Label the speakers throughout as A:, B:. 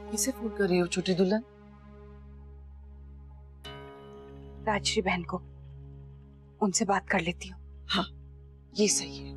A: किसे फोन कर रही हो छोटी दुल्हन?
B: राजश्री बहन को, उनसे बात कर लेती हूँ।
A: हाँ, ये सही है।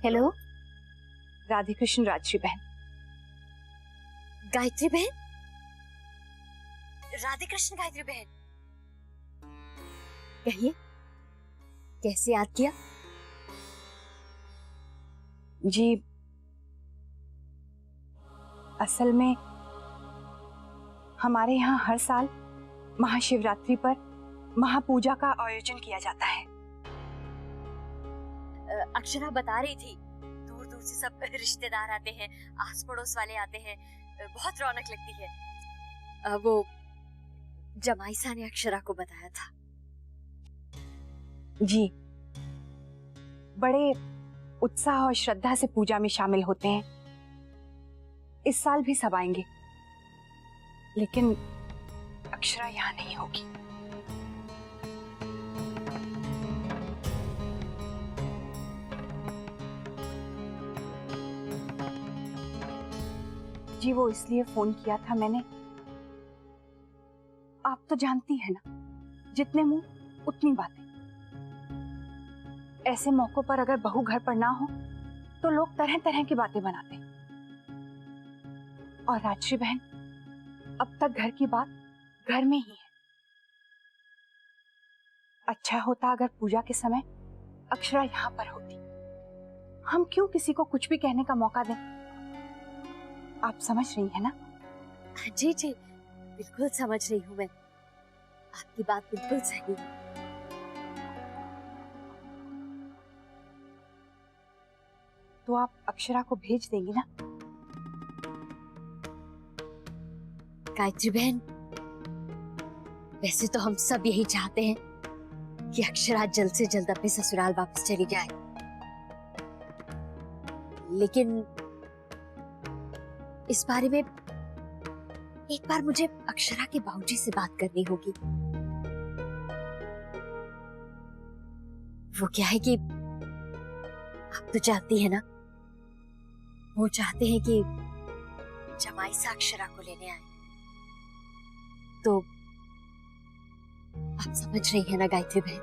C: हेलो,
B: राधे कृष्ण राजश्री बहन।
C: गायत्री बहन? राधे कृष्ण गायत्री बहन, कहिए कैसे याद किया?
B: जी, असल में हमारे यहाँ हर साल महाशिवरात्रि पर महापूजा का आयोजन किया जाता है।
C: अक्षरा बता रही थी, दूर दूर से सब रिश्तेदार आते हैं, आस पड़ोस वाले आते हैं, बहुत रौनक लगती है। वो जमाईसा ने अक्षरा को बताया था।
B: जी, बड़े उत्साह और श्रद्धा से पूजा में शामिल होते हैं। इस साल भी सब आएंगे, लेकिन अक्षरा यहाँ नहीं होगी। जी, वो इसलिए फोन किया था मैंने, आप तो जानती हैं ना, जितने मुंह उतनी बातें। ऐसे मौकों पर अगर बहू घर पर ना हो तो लोग तरह तरह की बातें बनाते हैं। और राजश्री बहन, अब तक घर की बात घर में ही है। अच्छा होता अगर पूजा के समय अक्षरा यहाँ पर होती। हम क्यों किसी को कुछ भी कहने का मौका दें? आप समझ रही हैं ना?
C: जी जी, बिल्कुल समझ रही हूँ मैं, आपकी बात बिल्कुल सही है।
B: तो आप अक्षरा को भेज देंगी ना?
C: गायत्री बहन, वैसे तो हम सब यही चाहते हैं कि अक्षरा जल्द से जल्द अपने ससुराल वापस चली जाए, लेकिन इस बारे में एक बार मुझे अक्षरा के बाबूजी से बात करनी होगी। वो क्या है कि आप तो जानती है ना, वो चाहते हैं कि जमाईसा अक्षरा को लेने आए। तो आप समझ रही है ना गायत्री बहन?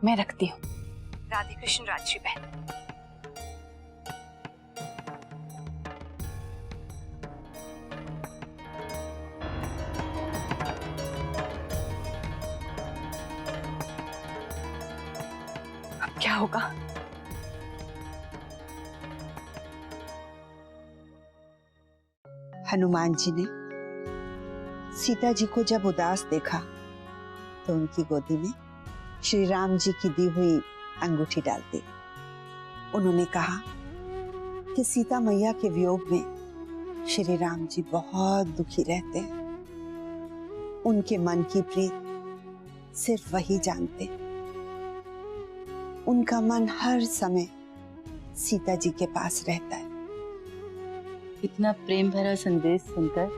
B: मैं रखती हूँ। राधे कृष्ण राजश्री बहन। अब क्या होगा?
D: हनुमान जी ने सीता जी को जब उदास देखा तो उनकी गोदी में श्री राम जी की दी हुई अंगूठी डाल दी। उन्होंने कहा कि सीता मैया के वियोग में श्री राम जी बहुत दुखी रहते हैं। उनके मन की प्रीत सिर्फ वही जानते। उनका मन हर समय सीता जी के पास रहता है।
E: इतना प्रेम भरा संदेश सुनकर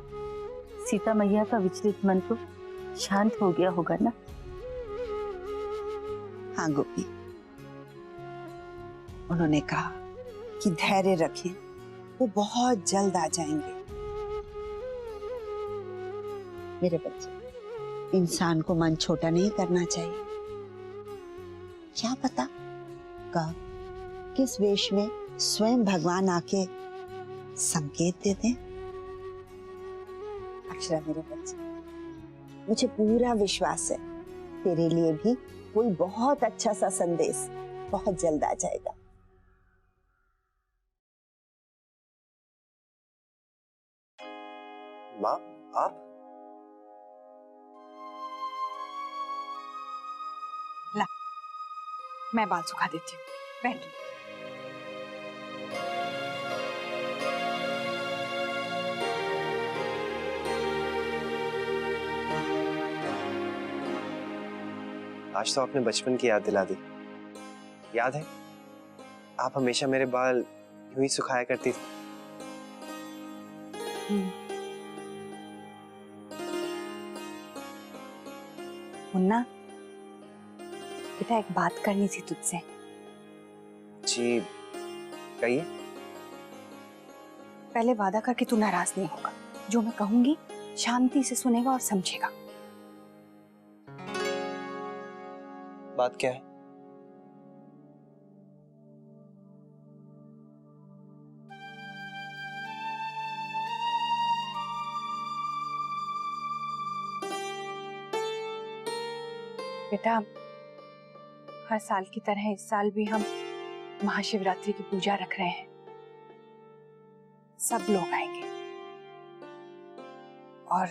E: सीता मैया का विचलित मन तो शांत हो गया होगा ना?
D: हाँ गोपी, उन्होंने कहा कि धैर्य रखें, वो बहुत जल्द आ जाएंगे। मेरे बच्चे, इंसान को मन छोटा नहीं करना चाहिए। क्या पता कब किस वेश में स्वयं भगवान आके संकेत दे दें। अक्षरा मेरे बच्चे, मुझे पूरा विश्वास है तेरे लिए भी कोई बहुत अच्छा सा संदेश बहुत जल्द आ जाएगा।
F: माँ, आप?
B: ला, मैं बाल सुखा देती हूँ, बैठ।
F: आज तो आपने बचपन की याद दिला दी। याद है, आप हमेशा मेरे बाल यूं ही सुखाया करती थी।
B: मुन्ना, बेटा एक बात करनी थी तुझसे।
F: जी कहिए।
B: पहले वादा कर कि तू नाराज नहीं होगा। जो मैं कहूंगी शांति से सुनेगा और समझेगा।
F: बात क्या है?
B: बेटा, हर साल की तरह इस साल भी हम महाशिवरात्रि की पूजा रख रहे हैं। सब लोग आएंगे और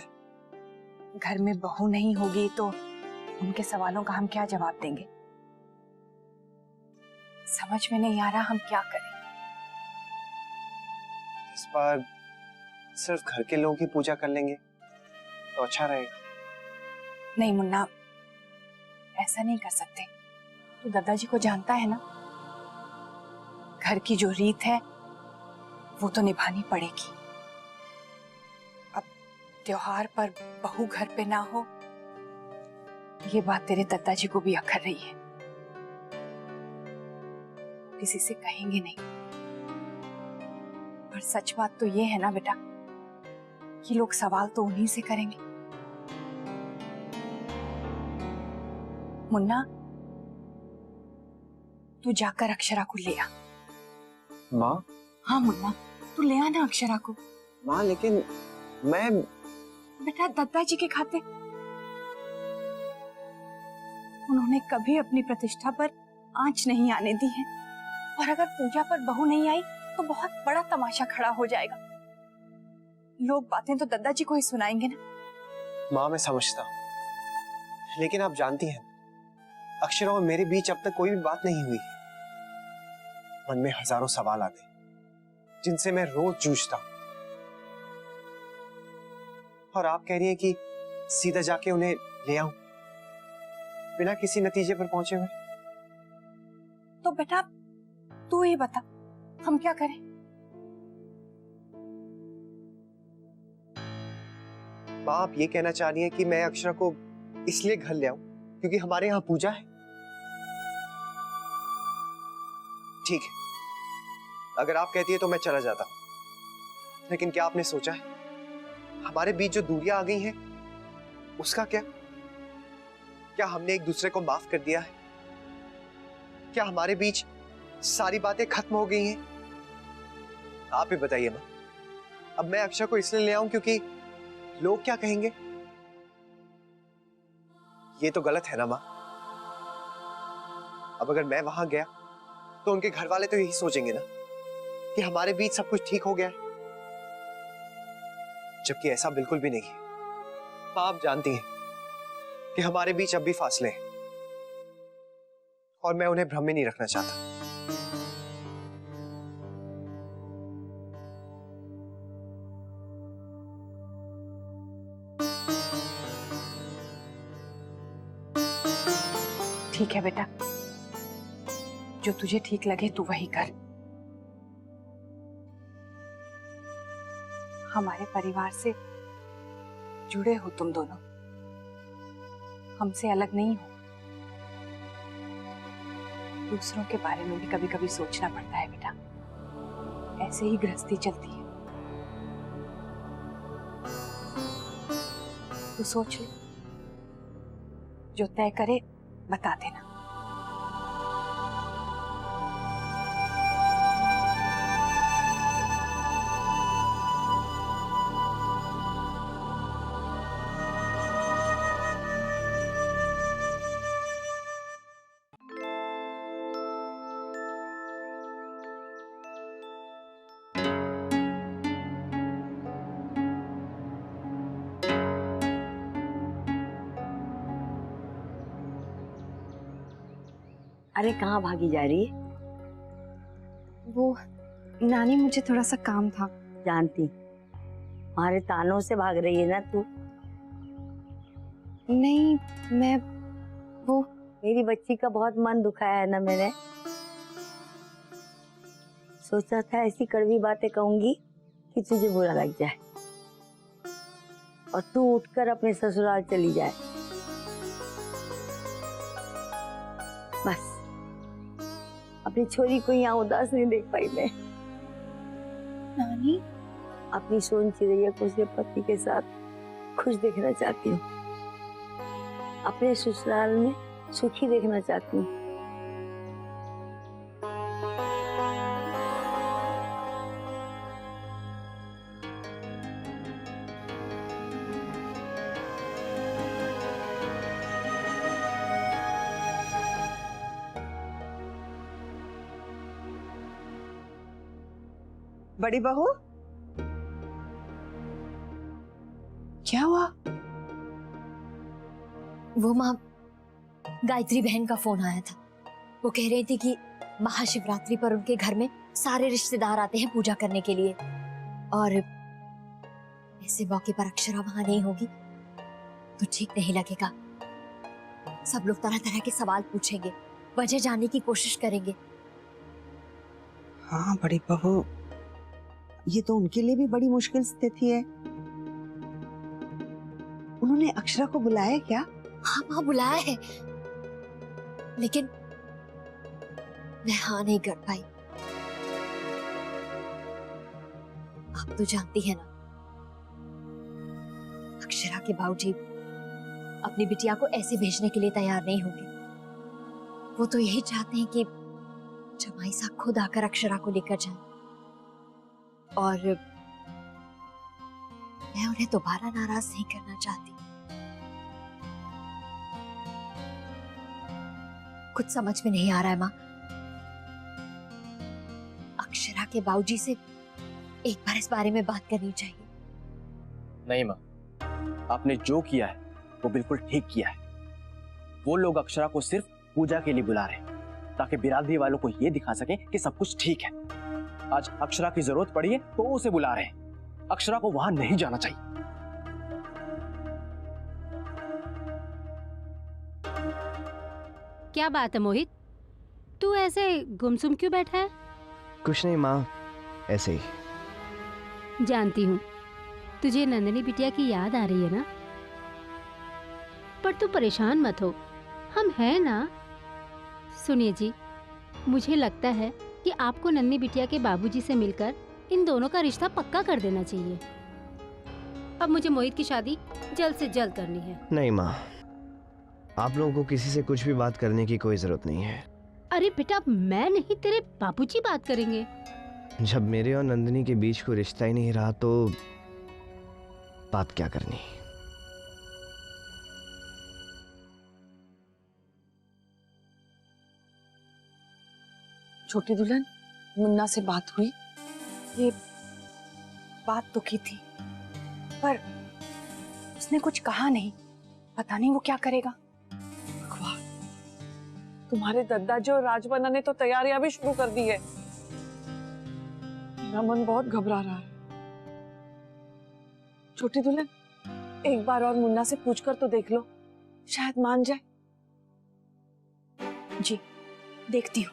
B: घर में बहू नहीं होगी तो उनके सवालों का हम क्या जवाब देंगे? समझ में नहीं आ रहा हम क्या करें।
F: इस बार सिर्फ घर के लोगों की पूजा कर लेंगे तो अच्छा रहेगा।
B: नहीं मुन्ना, ऐसा नहीं कर सकते। तू दादाजी को जानता है ना, घर की जो रीत है वो तो निभानी पड़ेगी। अब त्योहार पर बहू घर पे ना हो, ये बात तेरे दादाजी को भी अखर रही है। किसी से कहेंगे नहीं। पर सच बात तो ये है ना बेटा कि लोग सवाल तो उन्हीं से करेंगे। मुन्ना, तू जाकर अक्षरा को ले आ।
F: माँ?
B: हाँ मुन्ना, तू ले आना अक्षरा को।
F: माँ लेकिन मैं
B: बेटा दादाजी के खाते। उन्होंने कभी अपनी प्रतिष्ठा पर आंच नहीं आने दी है, और अगर पूजा पर बहू नहीं आई तो बहुत बड़ा तमाशा खड़ा हो जाएगा। लोग बातें तो दादाजी को ही सुनाएंगे ना।
F: माँ मैं समझता हूँ, लेकिन आप जानती हैं अक्षरा और मेरे बीच अब तक कोई भी बात नहीं हुई। मन में हजारों सवाल आते जिनसे मैं रोज जूझता हूं, और आप कह रही हैं कि सीधा जाके उन्हें ले आऊं बिना किसी नतीजे पर पहुंचे हुए।
B: तो बेटा तू ही बता, हम क्या करें?
F: माँ आप ये कहना चाह रही हैं कि मैं अक्षरा को इसलिए घर ले आऊं क्योंकि हमारे यहाँ पूजा है? ठीक है, अगर आप कहती है तो मैं चला जाता हूं। लेकिन क्या आपने सोचा है हमारे बीच जो दूरियां आ गई हैं उसका क्या? क्या हमने एक दूसरे को माफ कर दिया है? क्या हमारे बीच सारी बातें खत्म हो गई हैं? आप ही बताइए मां। अब मैं अक्षरा को इसलिए ले आऊं क्योंकि लोग क्या कहेंगे? ये तो गलत है ना मां। अब अगर मैं वहां गया तो उनके घर वाले तो यही सोचेंगे ना कि हमारे बीच सब कुछ ठीक हो गया है, जबकि ऐसा बिल्कुल भी नहीं है। मां आप जानती हैं कि हमारे बीच अब भी फासले हैं और मैं उन्हें भ्रम में नहीं रखना चाहता।
B: ठीक है बेटा, जो तुझे ठीक लगे तू वही कर। हमारे परिवार से जुड़े हो तुम दोनों, हमसे अलग नहीं हो। दूसरों के बारे में भी कभी कभी सोचना पड़ता है बेटा, ऐसे ही गृहस्थी चलती है। तू सोच ले, जो तय करे बता देना।
G: अरे कहाँ भागी जा रही है?
B: वो नानी, मुझे थोड़ा सा काम था।
G: जानती हमारे तानों से भाग रही है ना तू।
B: नहीं, मैं वो
G: मेरी बच्ची का बहुत मन दुखाया है ना मैंने। सोचा था ऐसी कड़वी बातें कहूंगी कि तुझे बुरा लग जाए और तू उठकर अपने ससुराल चली जाए। अपनी छोरी को यहाँ उदास नहीं देख पाई मैं।
B: नानी,
G: अपनी सोन चिड़ैया को उसके पति के साथ खुश देखना चाहती हूँ, अपने ससुराल में सुखी देखना चाहती हूँ।
D: बड़ी बहू,
B: क्या हुआ?
C: वो माँ, गायत्री बहन का फोन आया था। वो कह रही थी कि महाशिवरात्रि पर उनके घर में सारे रिश्तेदार आते हैं पूजा करने के लिए, और ऐसे मौके पर अक्षरा वहां नहीं होगी तो ठीक नहीं लगेगा। सब लोग तरह तरह के सवाल पूछेंगे, वजह जानने की कोशिश करेंगे।
D: हाँ बड़ी बहू, ये तो उनके लिए भी बड़ी मुश्किल स्थिति है। उन्होंने अक्षरा को बुलाया क्या?
C: हाँ माँ, बुलाया है, लेकिन मैं हाँ नहीं कर पाई। आप तो जानती है ना, अक्षरा के बाबूजी अपनी बिटिया को ऐसे भेजने के लिए तैयार नहीं होंगे। वो तो यही चाहते हैं कि जमाई साहब खुद आकर अक्षरा को लेकर जाए, और मैं उन्हें दोबारा नाराज नहीं करना चाहती। कुछ समझ में नहीं आ रहा है माँ। अक्षरा के बाबूजी से एक बार इस बारे में बात करनी चाहिए।
H: नहीं माँ, आपने जो किया है वो बिल्कुल ठीक किया है। वो लोग अक्षरा को सिर्फ पूजा के लिए बुला रहे हैं ताकि बिरादरी वालों को ये दिखा सकें कि सब कुछ ठीक है। आज अक्षरा की जरूरत पड़ी है तो उसे बुला रहे हैं। अक्षरा को वहां नहीं जाना चाहिए।
I: क्या बात है मोहित, तू ऐसे गुमसुम क्यों बैठा है?
F: कुछ नहीं माँ, ऐसे ही।
I: जानती हूँ तुझे नंदिनी बिटिया की याद आ रही है ना, पर तू परेशान मत हो, हम हैं ना। सुनिए जी, मुझे लगता है कि आपको नन्ही बिटिया के बाबूजी से मिलकर इन दोनों का रिश्ता पक्का कर देना चाहिए। अब मुझे मोहित की शादी जल्द से जल्द करनी है।
J: नहीं माँ, आप लोगों को किसी से कुछ भी बात करने की कोई जरूरत नहीं है।
I: अरे बेटा, मैं नहीं, तेरे बाबूजी बात करेंगे।
J: जब मेरे और नंदिनी के बीच कोई रिश्ता ही नहीं रहा तो बात क्या करनी।
B: छोटी दुल्हन, मुन्ना से बात हुई? ये बात तो की थी, पर उसने कुछ कहा नहीं। पता नहीं वो क्या करेगा। भगवान, तुम्हारे दादाजी और राजबन्ना ने तो तैयारियां भी शुरू कर दी है। मेरा मन बहुत घबरा रहा है। छोटी दुल्हन, एक बार और मुन्ना से पूछकर तो देख लो, शायद मान जाए। जी, देखती हूँ।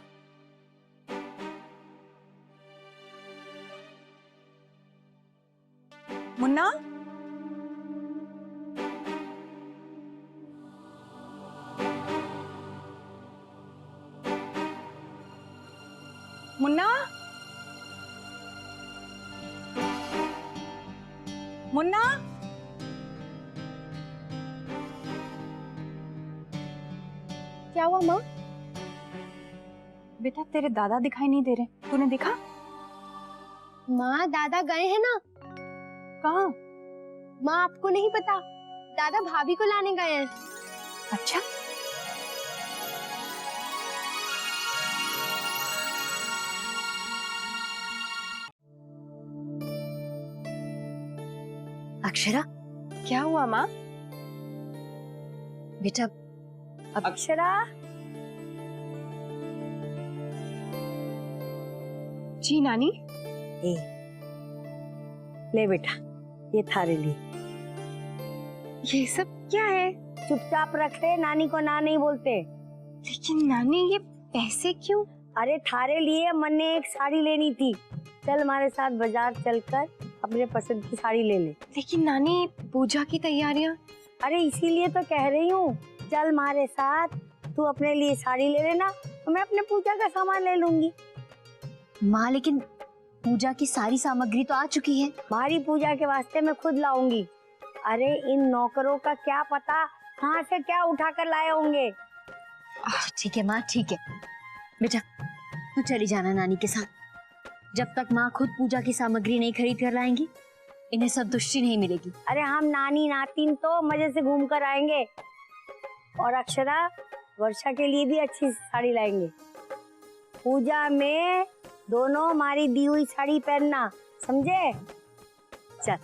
B: मुन्ना, मुन्ना, मुन्ना, क्या हुआ माँ? बेटा, तेरे दादा दिखाई नहीं दे रहे, तूने देखा?
K: माँ, दादा गए हैं ना।
B: कहाँ?
K: माँ, आपको नहीं पता, दादा भाभी को लाने गए हैं।
B: अच्छा,
C: अक्षरा,
B: क्या हुआ माँ?
C: बेटा,
G: अक्षरा,
B: जी नानी।
G: ए, ले बेटा, ये थारे लिए।
B: ये सब क्या है?
G: चुपचाप रख ले, नानी को ना नहीं बोलते।
B: लेकिन नानी, ये पैसे क्यों?
G: अरे थारे लिए मन ने एक साड़ी लेनी थी, चल हमारे साथ बाजार चलकर अपने पसंद की साड़ी ले ले।
B: लेकिन नानी, पूजा की तैयारियां।
G: अरे इसीलिए तो कह रही हूँ, चल हमारे साथ, तू अपने लिए साड़ी ले लेना, तो मैं अपने पूजा का सामान ले लूंगी।
C: माँ लेकिन पूजा की सारी सामग्री तो आ चुकी है।
G: हमारी पूजा के वास्ते मैं खुद लाऊंगी। अरे इन नौकरों का क्या पता कहाँ से क्या उठा कर लाए होंगे।
C: ठीक है माँ, ठीक है। बेटा तू चली जाना नानी के साथ। जब तक माँ खुद पूजा की सामग्री नहीं खरीद कर लाएंगी इन्हें संतुष्टि नहीं मिलेगी।
G: अरे हम नानी नातिन तो मजे से घूम कर आएंगे और अक्षरा वर्षा के लिए भी अच्छी साड़ी लाएंगे। पूजा में दोनों हमारी दी हुई साड़ी पहनना, समझे? चल।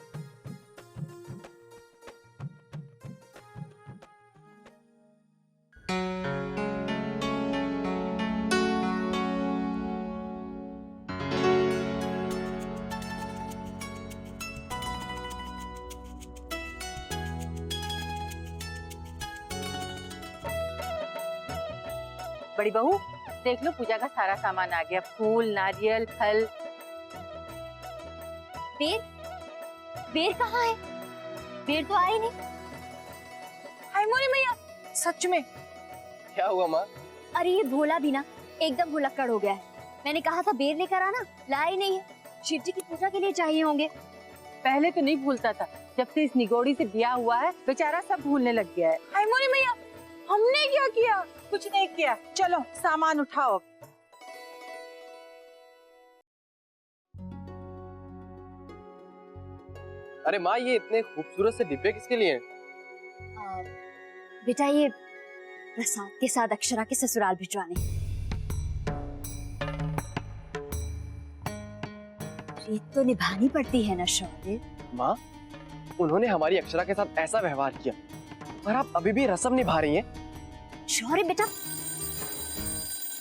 E: बड़ी बहू देख लो, पूजा का सारा सामान आ गया, फूल, नारियल, फल।
C: बेर बेर कहाँ है? बेर तो आई नहीं।
B: हाय मोरी मैया, सच में
H: क्या हुआ माँ?
C: अरे ये भोला भी ना एकदम भुलक्कड़ हो गया है। मैंने कहा था बेर लेकर आना, लाया ही नहीं है। शिव जी की पूजा के लिए चाहिए होंगे।
E: पहले तो नहीं भूलता था, जब से इस निगोड़ी से ब्याह हुआ है बेचारा सब भूलने लग गया है।
B: हाय मोरी मैया, हमने क्या किया?
E: कुछ नहीं किया, चलो सामान उठाओ।
H: अरे माँ, ये इतने खूबसूरत से डिब्बे किसके लिए हैं?
C: बेटा ये प्रसाद के साथ अक्षरा के ससुराल भिजवाने। रीत तो निभानी पड़ती है ना शौर्य।
H: माँ, उन्होंने हमारी अक्षरा के साथ ऐसा व्यवहार किया और आप अभी भी रस्म निभा रही हैं।
C: शौर्य बेटा,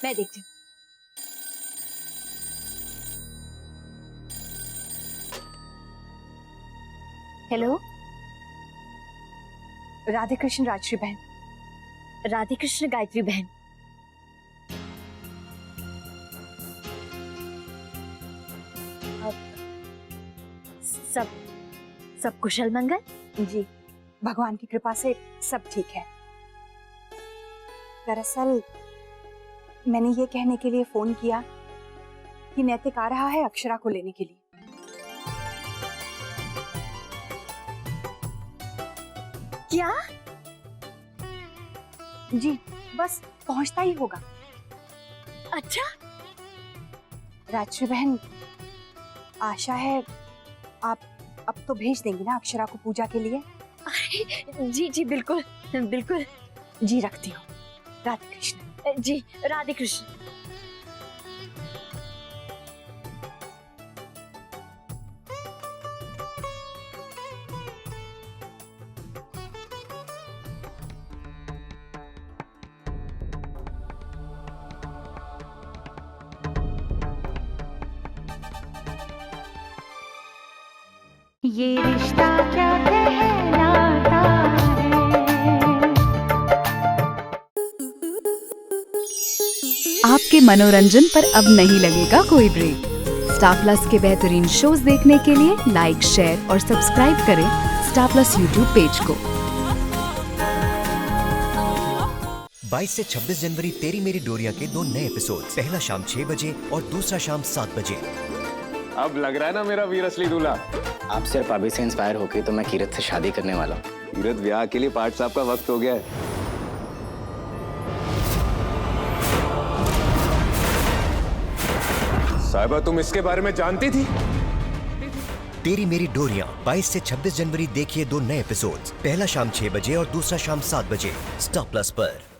C: मैं देखती हूँ। हेलो,
B: राधे कृष्ण राजश्री बहन।
C: राधे कृष्ण गायत्री बहन। सब कुशल मंगल?
B: जी, भगवान की कृपा से सब ठीक है। दरअसल मैंने ये कहने के लिए फोन किया कि नैतिक आ रहा है अक्षरा को लेने के लिए।
C: क्या?
B: जी, बस पहुंचता ही होगा।
C: अच्छा
B: राजश्री बहन, आशा है आप अब तो भेज देंगी ना अक्षरा को पूजा के लिए?
C: जी जी बिल्कुल बिल्कुल।
B: जी, रखती हूँ। राधे कृष्ण।
C: जी राधे कृष्ण।
L: ये रिश्ता क्या कहलाता है।
M: आपके मनोरंजन पर अब नहीं लगेगा कोई ब्रेक। स्टार प्लस के बेहतरीन शोज देखने के लिए लाइक, शेयर और सब्सक्राइब करें स्टार प्लस यूट्यूब पेज को।
N: 22 से 26 जनवरी तेरी मेरी डोरिया के 2 नए एपिसोड, पहला शाम 6 बजे और दूसरा शाम 7 बजे।
O: अब लग रहा है ना मेरा वीर असली दूल्हा।
P: आप सिर्फ अभी से इंस्पायर होके तो मैं कीरत से शादी करने वाला हूँ।
O: कीरत, ब्याह के लिए पाठ साहब का वक्त हो गया है। साहिबा, तुम इसके बारे में जानती थी?
N: तेरी मेरी डोरियां 22 से 26 जनवरी देखिए 2 नए एपिसोड्स, पहला शाम 6 बजे और दूसरा शाम 7 बजे स्टार प्लस पर।